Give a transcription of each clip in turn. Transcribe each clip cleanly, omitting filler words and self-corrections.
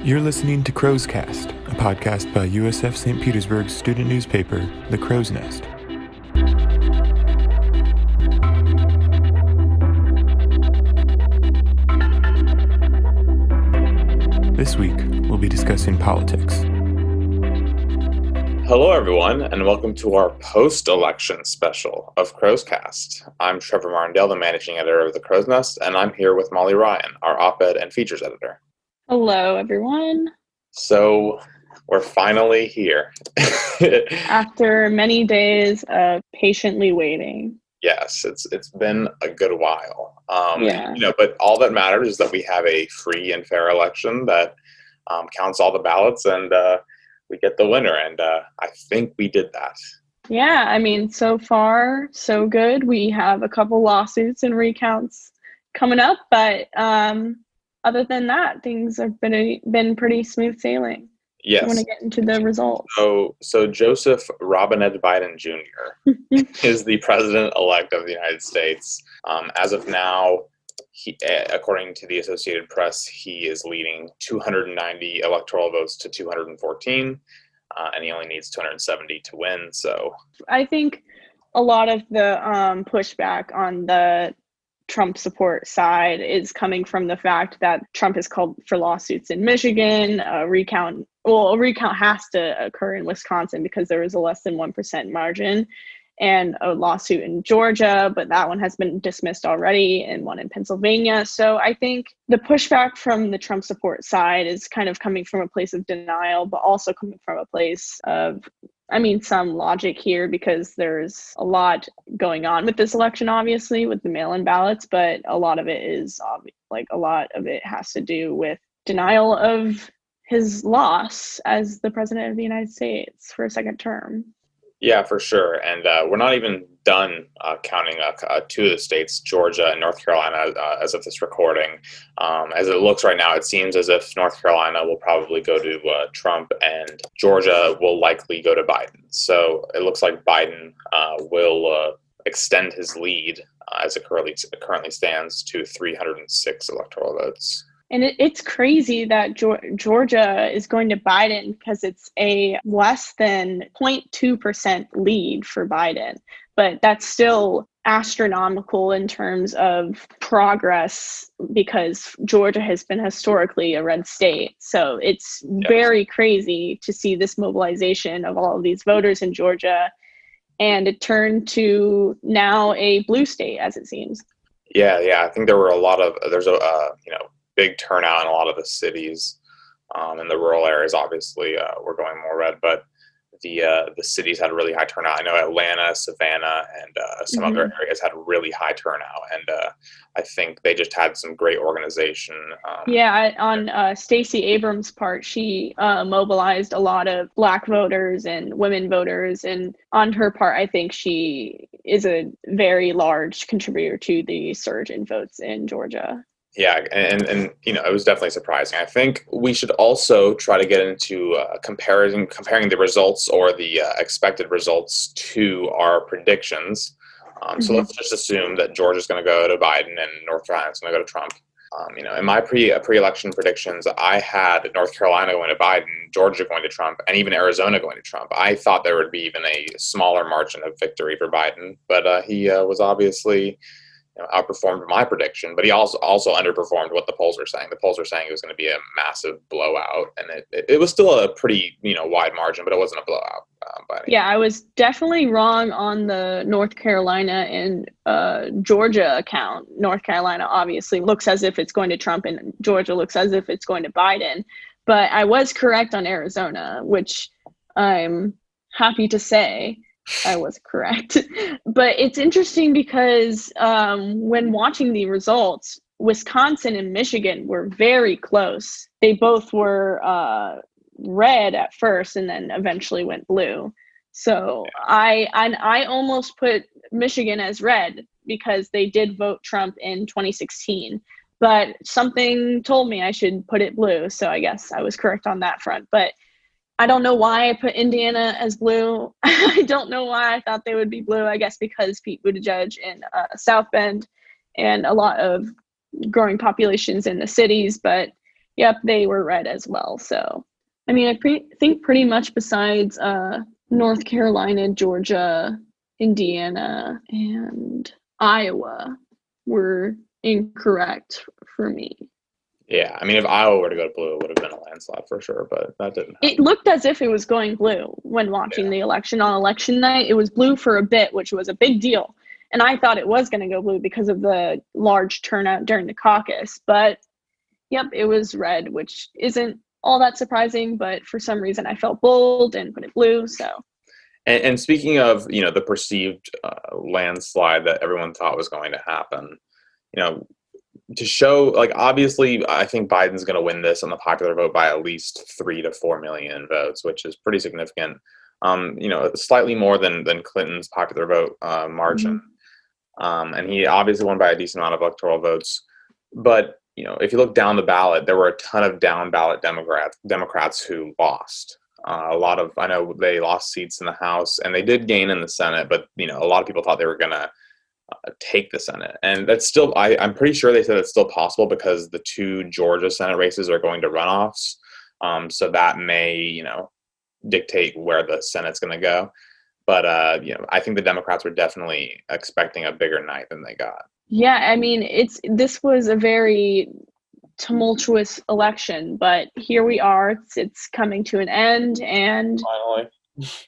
You're listening to Crow's Cast, a podcast by USF St. Petersburg's student newspaper, The Crow's Nest. This week, we'll be discussing politics. Hello, everyone, and welcome to our post-election special of Crow's Cast. I'm Trevor Martindale, the managing editor of The Crow's Nest, and I'm here with Molly Ryan, our op-ed and features editor. Hello, everyone. So, we're finally here. After many days of patiently waiting. Yes, it's been a good while. Yeah. But all that matters is that we have a free and fair election that counts all the ballots, and we get the winner, and I think we did that. Yeah, I mean, so far, so good. We have a couple lawsuits and recounts coming up, but other than that, things have been pretty smooth sailing. Yes. I want to get into the results. So Joseph Robinette Biden Jr. is the president-elect of the United States. As of now, according to the Associated Press, he is leading 290 electoral votes to 214, and he only needs 270 to win. So I think a lot of the pushback on the Trump support side is coming from the fact that Trump has called for lawsuits in Michigan. A recount has to occur in Wisconsin because there was a less than 1% margin, and a lawsuit in Georgia, but that one has been dismissed already, and one in Pennsylvania. So I think the pushback from the Trump support side is kind of coming from a place of denial, but also coming from a place of, some logic here, because there's a lot going on with this election, obviously, with the mail-in ballots, but a lot of it has to do with denial of his loss as the president of the United States for a second term. Yeah, for sure. And we're not even done counting two of the states, Georgia and North Carolina, as of this recording. As it looks right now, it seems as if North Carolina will probably go to Trump, and Georgia will likely go to Biden. So it looks like Biden will extend his lead as it currently stands to 306 electoral votes. And it's crazy that Georgia is going to Biden because it's a less than 0.2% lead for Biden. But that's still astronomical in terms of progress, because Georgia has been historically a red state. So it's very crazy to see this mobilization of all of these voters in Georgia, and it turned to now a blue state, as it seems. Yeah. I think there's a big turnout in a lot of the cities. In the rural areas, obviously, we're going more red, but the cities had a really high turnout. I know Atlanta, Savannah, and some other areas had really high turnout, and I think they just had some great organization. On Stacey Abrams' part, she mobilized a lot of Black voters and women voters, and on her part, I think she is a very large contributor to the surge in votes in Georgia. Yeah, and it was definitely surprising. I think we should also try to get into comparing the results, or the expected results, to our predictions. So let's just assume that Georgia's going to go to Biden and North Carolina's going to go to Trump. In my pre-election predictions, I had North Carolina going to Biden, Georgia going to Trump, and even Arizona going to Trump. I thought there would be even a smaller margin of victory for Biden, but he was obviously outperformed my prediction, but he also underperformed what the polls were saying. The polls were saying it was going to be a massive blowout, and it was still a pretty wide margin, but it wasn't a blowout. I was definitely wrong on the North Carolina and Georgia account. North Carolina obviously looks as if it's going to Trump, and Georgia looks as if it's going to Biden. But I was correct on Arizona, which I'm happy to say. I was correct. But it's interesting because when watching the results, Wisconsin and Michigan were very close. They both were red at first and then eventually went blue. So I almost put Michigan as red because they did vote Trump in 2016. But something told me I should put it blue. So I guess I was correct on that front. But I don't know why I put Indiana as blue. I don't know why I thought they would be blue. I guess because Pete Buttigieg in South Bend and a lot of growing populations in the cities. But Yep, they were red as well. So, I mean, think pretty much besides North Carolina, Georgia, Indiana, and Iowa were incorrect for me. Yeah, I mean, if Iowa were to go blue, it would have been a landslide for sure, but that didn't happen. It looked as if it was going blue when watching the election on election night. It was blue for a bit, which was a big deal. And I thought it was going to go blue because of the large turnout during the caucus. But, yep, it was red, which isn't all that surprising. But for some reason, I felt bold and put it blue, so... And speaking of, the perceived landslide that everyone thought was going to happen, to show, obviously, I think Biden's going to win this on the popular vote by at least 3 to 4 million votes, which is pretty significant. Slightly more than Clinton's popular vote margin. And he obviously won by a decent amount of electoral votes. But, if you look down the ballot, there were a ton of down ballot Democrats who lost. I know they lost seats in the House, and they did gain in the Senate, but a lot of people thought they were going to take the Senate, and that's still I'm pretty sure they said it's still possible because the 2 Georgia Senate races are going to runoffs, so that may dictate where the Senate's going to go. But I think the Democrats were definitely expecting a bigger night than they got. Yeah, I mean, this was a very tumultuous election, but here we are. It's coming to an end, and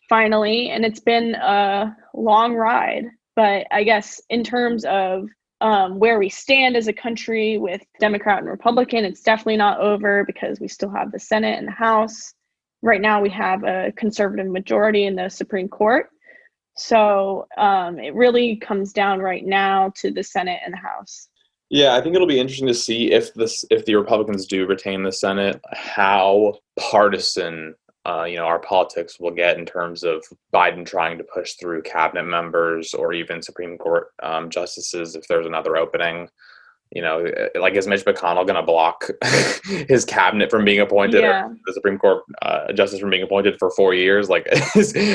finally, and it's been a long ride. But I guess in terms of where we stand as a country with Democrat and Republican, it's definitely not over because we still have the Senate and the House. Right now, we have a conservative majority in the Supreme Court. So it really comes down right now to the Senate and the House. Yeah, I think it'll be interesting to see if the Republicans do retain the Senate, how partisan our politics will get in terms of Biden trying to push through cabinet members or even Supreme Court justices if there's another opening. Is Mitch McConnell going to block his cabinet from being appointed, or the Supreme Court justice from being appointed for 4 years?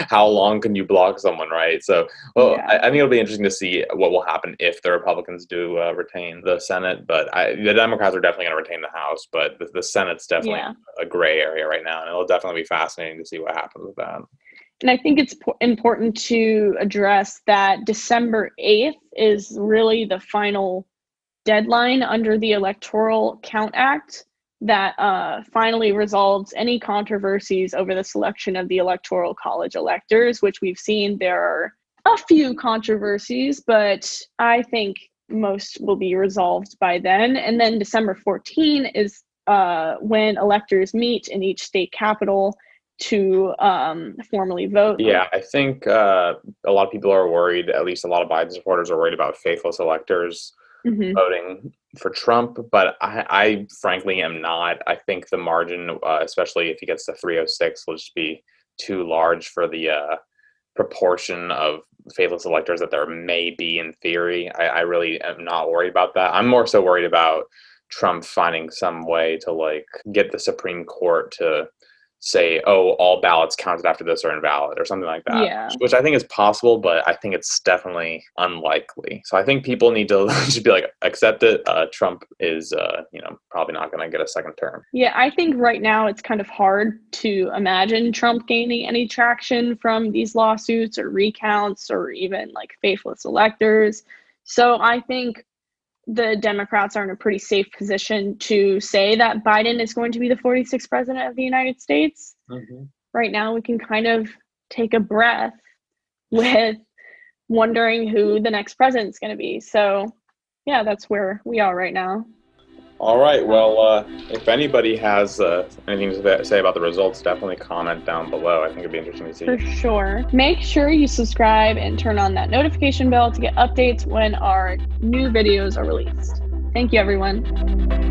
How long can you block someone, right? So, I think it'll be interesting to see what will happen if the Republicans do retain the Senate. But the Democrats are definitely going to retain the House, but the Senate's definitely a gray area right now, and it'll definitely be fascinating to see what happens with that. And I think it's important to address that December 8th is really the final deadline under the Electoral Count Act that finally resolves any controversies over the selection of the Electoral College electors, which we've seen there are a few controversies, but I think most will be resolved by then. And then December 14 is when electors meet in each state capital to formally vote. Yeah, I think a lot of people are worried, at least a lot of Biden supporters are worried about faithless electors voting for Trump, but I frankly am not. I think the margin, especially if he gets to 306, will just be too large for the proportion of faithless electors that there may be in theory. I really am not worried about that. I'm more so worried about Trump finding some way to get the Supreme Court to say, oh, all ballots counted after this are invalid or something like that, which I think is possible, but I think it's definitely unlikely. So I think people need to just be accept it. Trump is, probably not going to get a second term. Yeah, I think right now it's kind of hard to imagine Trump gaining any traction from these lawsuits or recounts or even faithless electors. So I think the Democrats are in a pretty safe position to say that Biden is going to be the 46th president of the United States. Right now, we can kind of take a breath with wondering who the next president is going to be. So, yeah, that's where we are right now. All right. Well, if anybody has anything to say about the results, definitely comment down below. I think it'd be interesting to see. For sure. Make sure you subscribe and turn on that notification bell to get updates when our new videos are released. Thank you, everyone.